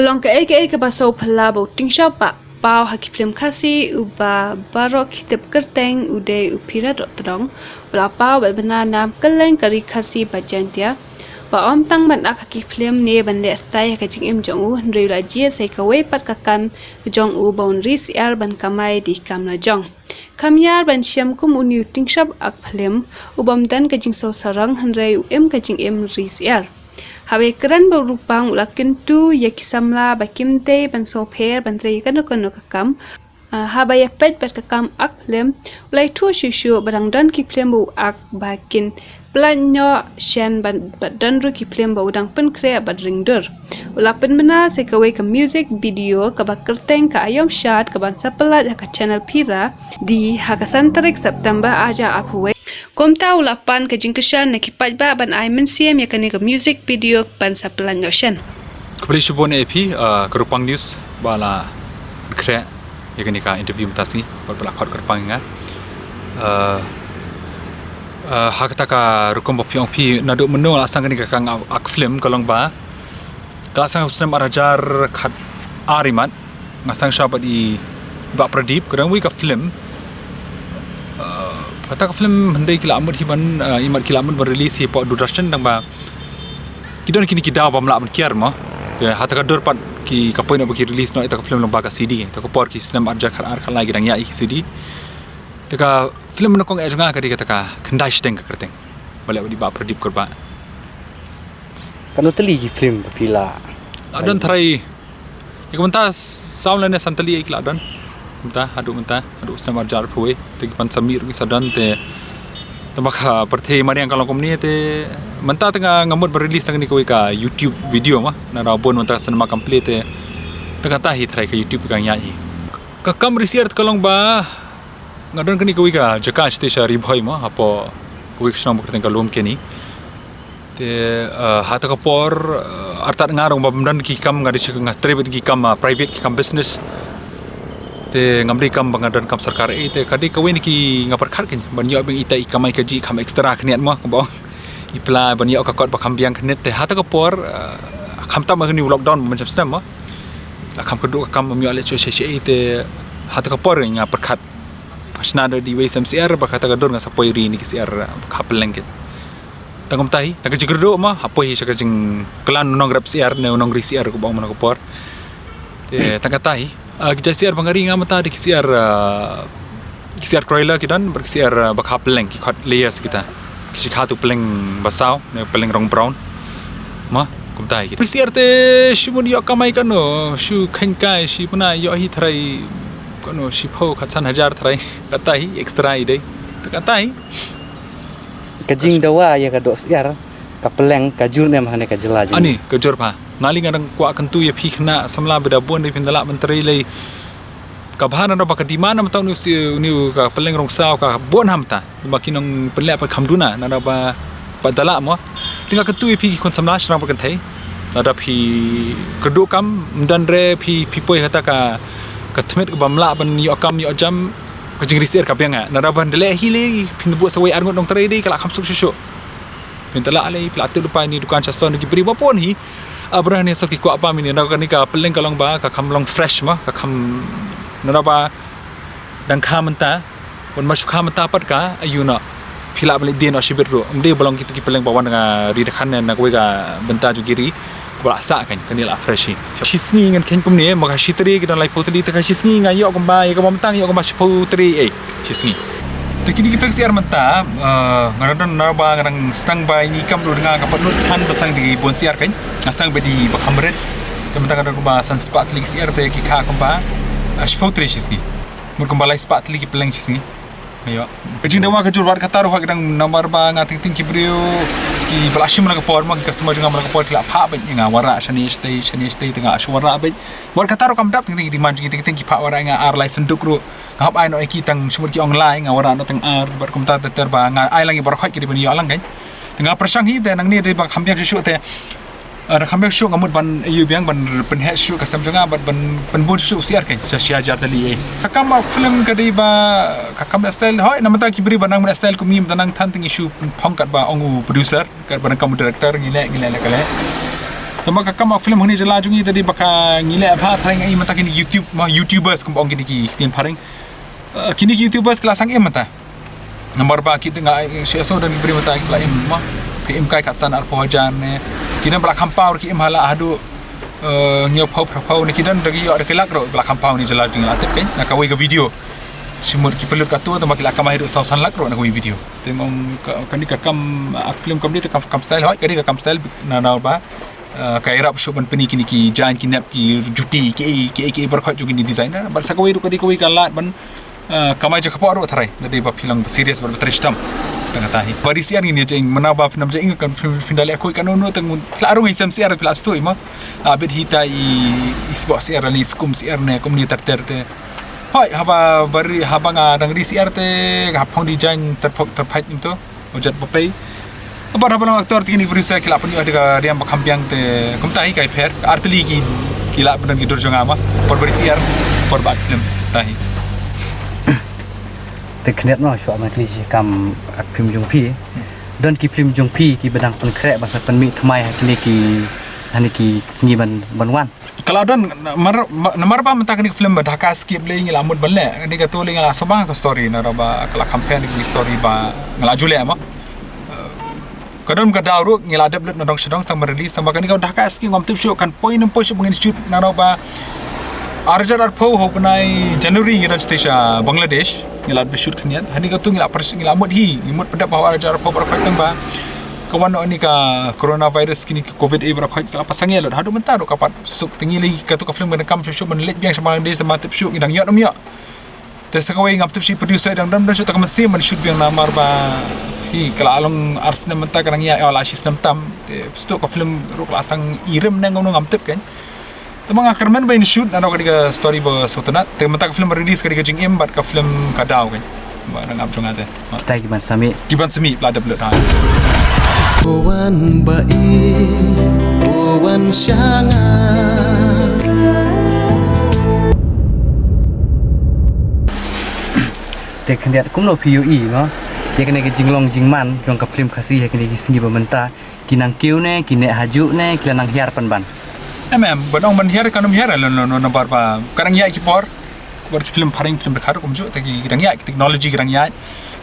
Kalong ke baso pala ting shapa pau haki film kasi uba barok hitep kerteng ude upira dok terong ula pau benar nam keleng kari kasi bajantia ba om tang ban ak haki film ne bande stai haki im jong u ndri la jie sai kawe pat kakam jong u boundaries yar ban kamai di kam na jong kamyar ban siam kum uni ting shap ak film ubam dan kajing so sarang handrai em kajing em ris yar Hawe keran berupang ulakin tu ya kisamla bakimte ban soper ban trei kan kakam haba ya pet bat kakam ak lem ulai tu shushu barang dan ki plem bu ak bakin planyo shen ban dan ru ki plem bu udang pen krea bat ringdur ulapen mena sekawe ke music video ka bakerteng ka ayom shot ka ban sapelat ka channel pira di hakasan tarik September aja apwe Komta ulapan ke jingkeshan nekipat ba ban ai mensiam ya kani ke music video ban sapelan yoshen. Kembali shubon EP kerupang news bala kre ya kani ka interview mutasi bala khot kerupang nga hak taka rukom bopiong pi nadu menu la sang kani ka kang ak film kolong ba ka sang usnem arajar khat arimat ngasang shabat di ba pradip kadang wi ka film kata ka film handai kila amud hiban imat kila amud release hi po Durasan dang ba kidon kini kida ba mla kiar mo te hata ka dor pat ki kapoy na ba ki release no ita ka film lang ba ka CD ta ko por ki sinam arja khar ar khala gi dang ya ik CD te ka film no kong ejanga ka di kata ka khandai steng ka kerteng bale di ba pradip kor ba kanu teli ki film pila adon tharai ikamanta saulane santali ikla adon menta adu samar jar phuwe te pan samir ki sadan te tamaka parthe mariang kalong komni te menta tanga ngamut release tang ni ko ka YouTube video ma na rabon menta sanma complete te tanga tahi thrai ka YouTube ka nyai ka kam research kalong ba ngadon kani ko ka jaka ste shari bhai ma apo ko iksham bukten ka lom keni te hata ka por artat ngarong ba mdan ki kam ngadi chik ngatrebet ki kam private ki kam business te ngamri kam bangadan kam sarkar te kadi kawin ki ngapar khat ken ban yo beng ita ikamai kaji kam extra khniat mo bong ipla ban yo ka kot ba kam biang khnet te hata ka por kham ta ma ni lockdown macam sistem mo kham kedu kam mi ale cho she te hata ka por ngapar khat pasna di we smcr ba kata ka dor nga sapoi ri ni ki cr khapeleng ket tangom tai nak jigerdo ma hapoi sa kajing klan nong rap cr ne nong ri cr ko bang mana ko por te tangatai Kijasiar bangari nga mata di kisiar kroila kidan berkisiar bakha peleng ki khot layers kita kisi khatu peleng basau ne peleng rong brown ma kumtai kita kisiar te shumun yo kamai kano shu khankai shi puna yo hi thrai kano shi pho khatsan hajar thrai katai extra ide katai kajing dawa ya ka dos yar ka peleng kajur ne mahane ka jela ani kajur pa ngali ngadang kwa kentu ya phikna samla beda bon di pindala menteri lei ka bahana no bakadi mana matau ni ka peleng rong sao ka bon hamta makinong pelek pa khamduna na ba padala mo tinga kentu phi kon samla shrang kan thai ada phi kedu kam mdan re phi poi hata ka thmet ka bamla ban yo kam yo jam ka jing research ka penga na ban dele hile phin bu sawai arngot dong trai dei kala kham suk shu pindala alai platu lupa ni dukan chason ki beri bapon hi abrah ni sok ko apa mini na ka ni ka peleng kalong ba ka khamlong fresh ma ka kham na ba dang khamanta bon masuk khamanta pat ka ayuna phila bali din ashibir ro mde bolong ki peleng bawan nga ri khan na ko ga benta ju giri ba sa kan kanila fresh hi shisngi ngan ken kum ne ma ka shitri ki dan lai potli ta ka shisngi nga yo ko ba ya ko mamtang yo ko ba shipotri shisngi Tekini ki peksiar menta ngaran naraba ngarang stang ba ni kam ro nga kapat nut han basang di bon siar kan ngasang be di bakhamret tementa kan ko ba san spat lik siar te ki kha ko ba ashpotri shisni mur ko ba lai spat lik peleng shisni ayo pejing dawa ka jur war kata ro ha gedang nomor ba nga ting ting ki brio ki balashim na ka por ma ka semua janga ka por kila pha ba nga wara shani stay tengah ashwara ba war kata ro kam dap ting ting di man ting ting ki pha wara nga ar lai senduk ro ngap ai no ki tang sumur ki online nga wara no tang ar bar kum ta ter ba nga ai lang bar khoi ki di alang kan tengah persang hi de nang ni de ba khampiang shu te khampiang shu ngamut ban yu biang ban pen he shu ka sam janga ban pen bun shu siar kan sia jar tali kakam film ka di ba kakam style hoi namata ki beri banang style ku mim tanang than ting issue phongkat ba ongu producer ka ban kam director ngile kale Tama ka kam film honi jala jungi tadi baka ngile apa tharing ai mata kini YouTube ma YouTubers kum ong kini ki tin paring kini YouTubers kelas sang em mata nomor ba kita ngai seso dan beri mata la em ma PM kai kat sana arpo hajan ne kina bala kampau ki em hala adu nyop hau ni kidan dagi yo ada kelak ro bala kampau ni jala jungi latep kan nak kawai ke video simur ki pelut katu tama ki lakam hidup sausan lak ro nak kawai video temong kani ka kam film kam ni ka kam style hoi kani ka kam style na ba kairap shoban peni kini ki jan kinap ki juti ki berkhot juga ni designer bar sakawai ru kadi kawai kalat ban kamai je kapor ro tharai nadi ba film serious bar tristam tengah tahi bari siar ni je menaba film je kan pindale koi kanono teng klaro ngai sam siar plus tu ima abet hita i sport siar ni skum siar ne komni terte hoi haba bari haba ngadang ri siar te hapong design terphait itu ojat bapai apa apa aktor tinggi berusaha kila pun ada dia makampiang te kumtahi kai per artli ki kila benar ki durjong ama por bersiar por bat film tahi te knet no sho ma kli kam film jung pi don ki film jung pi ki bedang pen krek basa pen mi thmai kli ki hani ki singi ban wan kalau don nomor ba mentak ni film Dhaka skip le ngila mud balle ni ka to le ngala sobang ka story na roba kala campaign ni story ba ngala jule ama kadang kadang ru ngila ada blet nadong sedong sang release sang bakani kau Dhaka ski ngom tip show kan point mengin shoot naro ba arjar arpo ho penai January ngira station Bangladesh ngila be shoot khniat hani ka tu ngila pers ngila mud hi ngimut pada bawa arjar arpo ber khotang ba kawan ni ka coronavirus kini covid e ber khot ka pasang elot hadu mentar ka pat suk tingi lagi ka tu ka film kam show ban let biang sama Bangladesh sama tip show ngidang yot amya tes kawai ngap tip si producer dang dam shoot ka mesin man shoot biang namar ba hi kala along arsna menta karang ya ala system tam sto ka film ro lasang irem nang ngom ngam tip kan tamang akarman ba in shoot na ka diga story ba sotana te menta ka film release ka diga jing em bat ka film ka daw kan ba nang am jonga te kita giban sami pla double ha Owan bai owan shanga te knet kumno PUE no ya kena ke jinglong jingman jong ka film khasi ya kena singi bamenta kinang kiu ne kine haju ne kilanang hiar pan ban banong ban hiar kanum hiar no bar ba karang ya kipor bar film paring film dekhar kumju tagi kirang ya technology kirang ya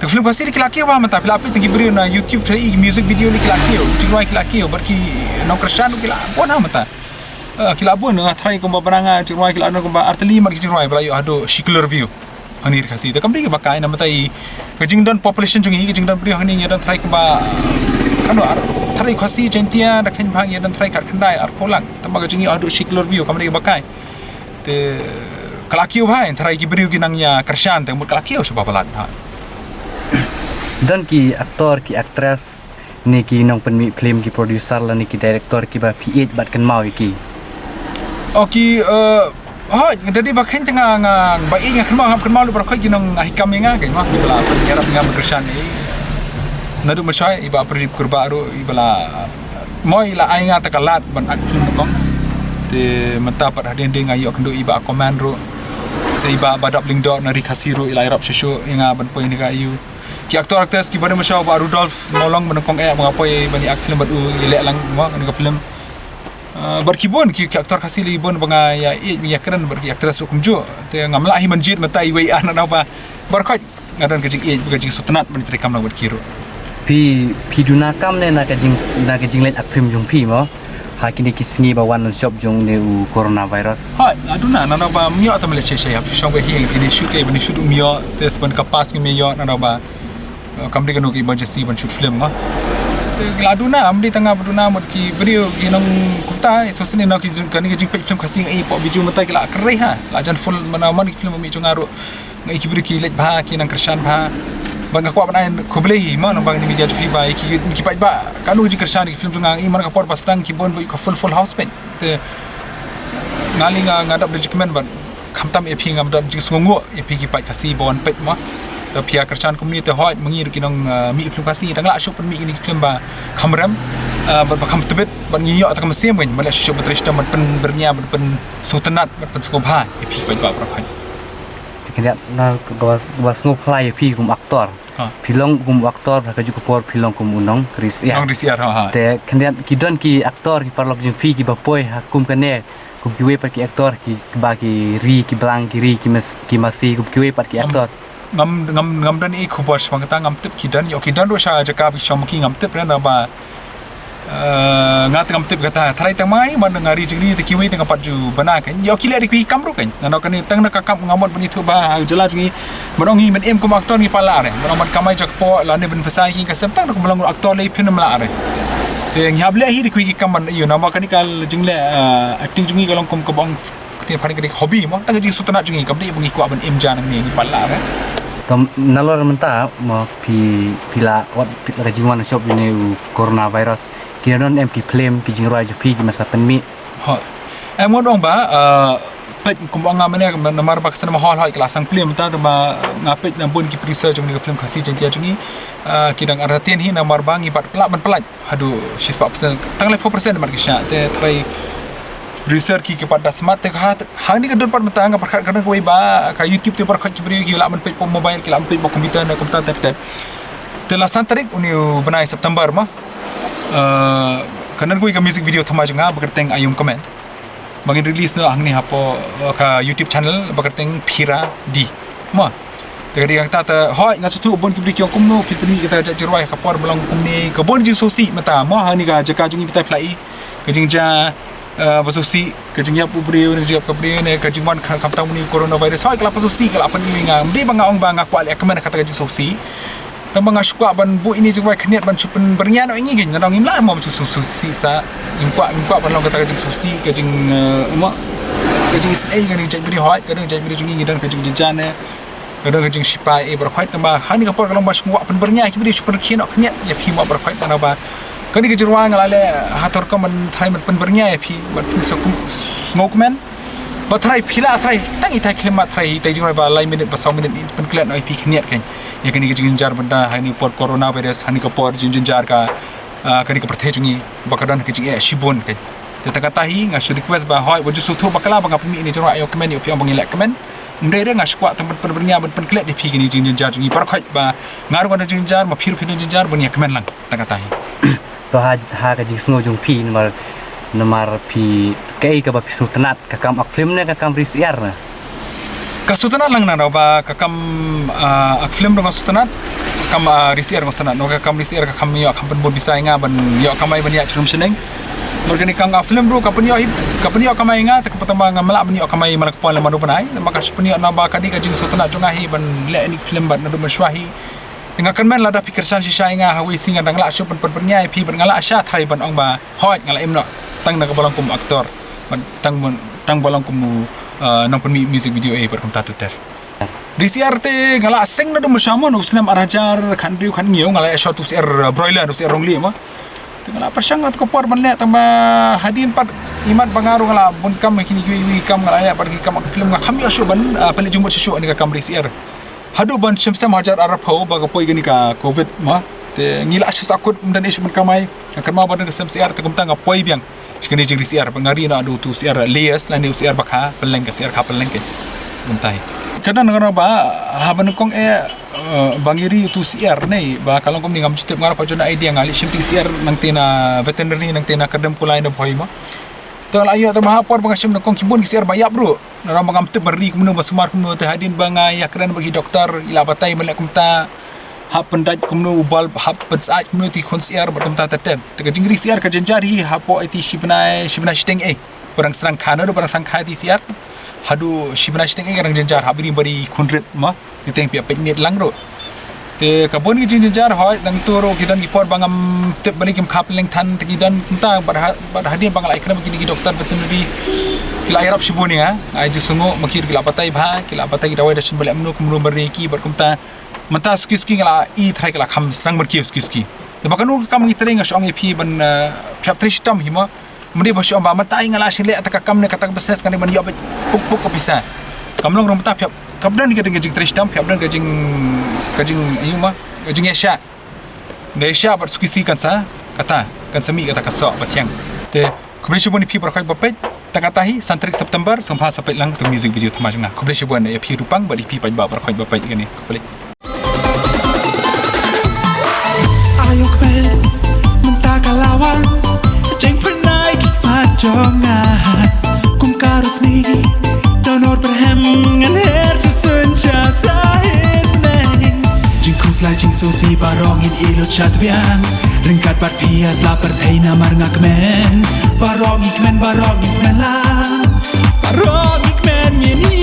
te film khasi ki laki ba mata pila apli tagi beri na YouTube thai music video ni ki laki jingwai ki laki bar ki no kristan ki la bona mata kila bon nga thai ko ba baranga jingwai ki la no ko ba artli mar ki jingwai bla yo ado secular view hani khasi te kamri ke bakai na mata I kajing don population jungi kajing don bri hani ya don thai ko ba anu thai khasi jentia rakhin bhang ya don thai khat khandai ar polang tama kajing ado secular view kamri ke bakai te kalakio bhai thai ki bri ki nang ya kristan te mut kalakio sebab balat ha dan ki aktor ki aktris ni ki nong penmi film ki producer la ni ki director ki ba PH bat kan mau ki oh jadi bakhen tengah ngang bai nga kan mau lu berkhoi ginong hikam nga ke ngah bala penyarap nga berkesan ni nadu macai iba perip kurba ru ibala moi la ai nga takalat ban ak film kong te mata pat hadin ding ayo kendo iba command ru se iba badap ling dot nari khasiru ila irap shosho nga ban poi ni ka ayu ki aktor aktris ki bade masau ba Rudolf nolong menengkong mengapoi bani ak film badu ile lang mo ni ka film berkibun ki aktor khasi libun banga ya ya keren berki aktris hukum jo te ngamla hi manjit mata iwai an na ba berkhot ngadan kejing kejing sutenat menteri kam na berkiru pi duna kam ne na kajing let ak film jong pi mo ha kini ki singi ba one shop jong ne u coronavirus ha aduna na ba mio ta malaysia saya shong ba hi ini shoot ke bani shoot mio te sban kapas ki mio na ba kam de kanu ki emergency ban shoot film ma laduna amdi tengah berduna mut ki beriu ginong kuta sosni na ki kan ki jing film khasing ai po biju mata ki la krai ha la jan full mana man film mi chungaru ngai ki beri ki lej bha ki nang kristan bha bang ko ban khoblei ma no bang ni media chu ba ki pai ba kanu jing kristan ki film chungang i man ka por pasang ki bon ka full house pen te ngalinga ngadap document ban khamtam e phi ngam dap jing sungu e phi ki pai khasi bon pet ma ta pia kristan komuni te hoi mengir kinong mi film khasi dang la shop mi ni film ba khamram ba kham tebet ban ngi yo ta kam sem kan mala shop betrista man pen bernya pen sultanat pen skobha e phi ba pra khai kena na was ngop play pi kum aktor film kum aktor ka ju por film kum unong ris ya nong risiar ha te kena kidon ki aktor ki parlok jung pi ki bapoi kum kene kum ki we par ki aktor ki ba ki ri ki blang ki ri ki masi kum ki we par ki aktor ngam dan i khubor smang ta ngam tip kidan yo kidan ro sha jaka bi shom ki ngam tip na ba ngat ngam tip kata thalai tamai ban ngari jingni te kiwi tengah paju bana kan yo kile ri kam ro kan ngano kan tang na kakap ngamot bani thu ba jala jingi manongi men em kum aktor ni pala re manong man kamai jak po la ne ben pesai ki ka sempang ko belong aktor le phin mala re te ngyable hi ri ki kam man yo na ba kan kal jingle acting jingi kalong kum ko bang te phari ka hobby mo tang ji sutana jingi kam de bungi ko ban em jan ni pala re tom nalor menta mo pila wat pila jiwan shop ini coronavirus kira em ki claim ki jingroi ju pi ki masa penmi ha emon ong ba pet kum anga mane namar ba kasana hol hoi kelasang film ta ba ngapet nampun ki research jong ni film khasi jeng tia jungi kidang aratian hi namar ba ngi pat pelak ban pelak hadu 4% tang 4% mar ki sha te trai research ki pada smart te ha ni kadon pat mata nga perkhat kadang ko ba ka youtube te perkhat ki beri ki la man pet po mobile ki la man pet po komputer na komputer te la santarik uni benai September ma kanan ko ika music video thama junga bakarteng ayum comment bangin release no angni hapo ka youtube channel bakarteng phira di ma te dia kata hoi ngasutu bon ki bri kum no pitni kita ja jirwai ka por belong kum ni ka bon ji sosi mata ma ha ni ga jaka jungi bitai plai ka jingja basosi ka jingya pu bri ni jap ka bri ne ka jingwan ka tamu ni coronavirus hoi kala basosi kala apa ni nga mdi banga ong banga kwa le ka kata ka jing sosi tambang asukwa ban bu ini jengwai khniat ban chupen bernya no ingi gen nang imla mo susi sa imkwa ban long kata jing susi ke jing ma ke jing sei ke jing bri hoi ke jing bri jungi dan ke jing jane ke jing sipai e ber khoi tamba hani ka por kalong bas ngwa ban bernya ki bri chupen khien no khniat ya phi mo ber khoi tan ba ke ni ke jirwa ngala le hator ka man thai man pen bernya ya phi ban sokum smokeman ba thai phila thai tangi thai klima thai tai jingwai ba lai minute ba 100 minute pen klet no pi khniat kan ya kini jing jar benda hani por coronavirus hani ka por jing jar ka kani ka perthe jungi bakadan ke jing shibon kan te ta kata hi nga request ba hoi boju suthu bakala banga pemi ni jora ayo komen yo pi bang elek komen ndai re nga skwa tempat perbernya ben klet di pi kini jing jar jungi par khoi ba ngaru kan jing jar ma phir jing jar ben ya komen lang ta kata hi to ha ka jing sno jung pi namar pi kai ka ba pi sutanat ka kam ak film ne ka kam risiar na kasutanat lang na ba kakam ak film dong kasutanat kam risiar kasutanat no kakam risiar kakam yo kam pen bon bisa nga ban yo kamai ban ya chrum seneng organik kang film bro kapun yo kamai nga ta kapatama nga mala ban yo kamai malak pon lamadu banai maka sepeni na ba kadi ka jing sutanat jongahi ban le ni film ban na do maswahi tengah kan men lada pikir san sisa nga hawi singa dang la sup pen pernya pi ban ngala asya thai ban ong ba hoj ngala im no tang na ka balang kum aktor ban tang balang kum nang pen music video per kum tatu ter DCR te ngala seng na do masama no snam arajar kan riu kan ngiu ngala shot tu CR broiler tu CR rongli ma ngala persang at ko por ban le tamba hadin pat imat bangaru ngala bun kam kini wi kam ngala ya pergi kam film ngam yo show ban pele jumbo show ni ka kam DCR hadu ban semsem hajar arab ho baga poi gani ka covid ma te ngila asus akut dan isu ban kamai kan ma ban sem CR te kum tanga poi biang sekali jing CR pengari na adu tu CR layers la ni CR bakha peleng ka CR ka peleng ke muntai kadang ngara ba haban kong bangiri tu CR nei ba kalong kom ni ngam chitep ngara pa jona idea ngali shimti CR nang tina veterinary nang tina kadam kulai na phoi ma to la ayo to ba por bang shim kong kibun CR bayap bro na bang am te beri kumno basmar kumno te hadin banga ya kran bagi doktor ila batai melek kumta hap pendaj kumno ubal hap pensat kumno ti kon CR ba kumta taten te jingri CR ka jenjari hapo IT shibnai shiteng perang serang khana do perang sang khai ti CR hadu shibna shiteng garang jenjar habiri bari khunret ma niteng pia peknet langro te kabon gi jenjar hoy dang toro kidan gi por bangam tep bali kim khap leng than te gidan kunta bar hadin bangal ikram gi doktor veterinary kila irap shiboni ha ai ju sungo makir kila patai bha kila patai dawai da shin bali amno kumro bari ki bar kumta mata suki ngala i thrai kala kham sang bar ki suki te bakanu kam ngi tering shong e phi ban phap tristam hima mudi bosyo ba mata ingala sile ataka kam ne katak beses kan ban yob puk ko bisa kamlong rom ta phap kabdan ge jing tristam phap dan ge jing ayuma jing yasha nesha bar suki si kan sa kata kan sami kata kaso batyang te kebisyo boni phi bar khai bapet takatahi santrik September sampah sampai lang tu music video tama jengah ko boleh sebuan ya pi rupang bari pi pai ba bar khoi ba pai gani ko boleh ayo kwen mentakalawan jeng pernah majongan kum karus ni donor berhem nganer senja sahid neng jeng kuslai jeng sosi barong in ilo chatbian ringkat bat pias lapar teina marngak men barong ikmen la barong ikmen yeni